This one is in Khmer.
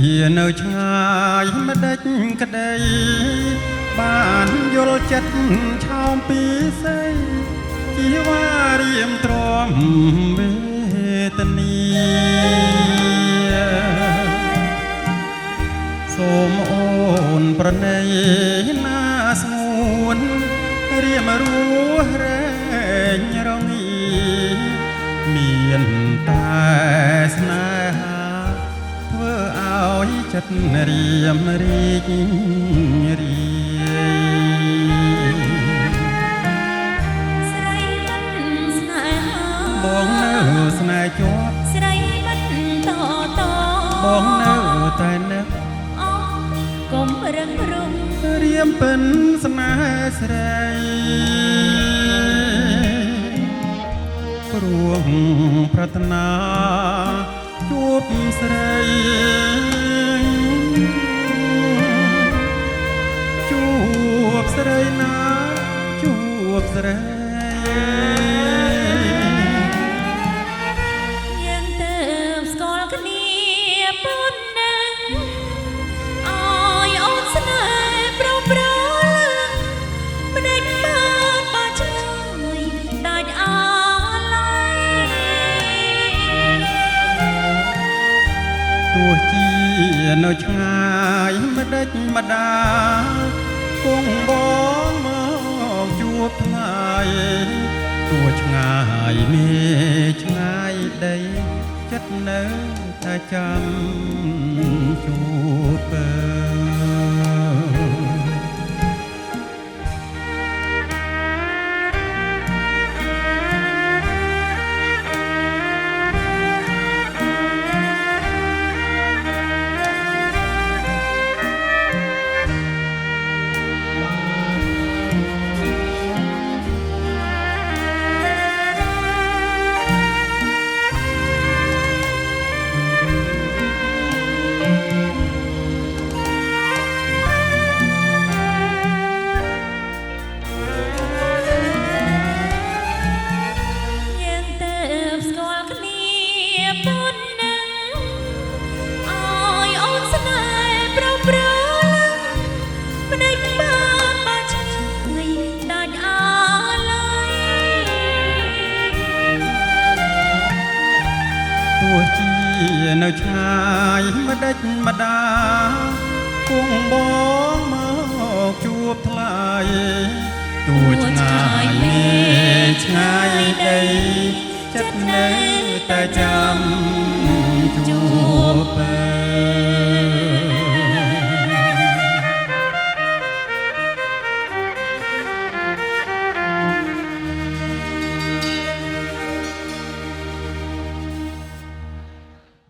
នៅឆ្ងាយមិនដេចក្តីបានយល់ចិត្តឆោមពីស្អីជីវ៉ារៀមទ្រាំវេទនាសូមអូនប្រណីណាស្ងួនរៀមរស់រែងរងាមានតែស្នេហាធ្វើឲ្យចិត្តរៀមរីករាយស្រីមិនស្នេហាបងនៅស្នេហ៍ជាប់ស្រីមិនតតបងនៅតែនឹកអូកុំរឹងរុំរៀមពិនស្នេហ៍ស្រីព្រោះប្រាថ្នាជួបស្រីជួបស្រីណាជួបស្រីយើងទៅស្គាល់គ្នាប៉ុណ្ណឹងអើយអូនស្នេហ៍ប្រប្រមិនដេចបានបាច់ឆ្លើយដាច់អាឡ័យទោះជានៅឆ្ងាយមិនដេចម្ដាគង់បងមកជួបថ្លៃទោះឆ្ងាយមេឆ្ងាយដីចិត្តនៅតែចាំជួបពើទោះជានៅឆ្ងាយមិនដេចម្ដាគង់បងមកជួបថ្លៃទោះឆ្ងាយមេឆ្ងាយដីចិត្តនៅតែចាំ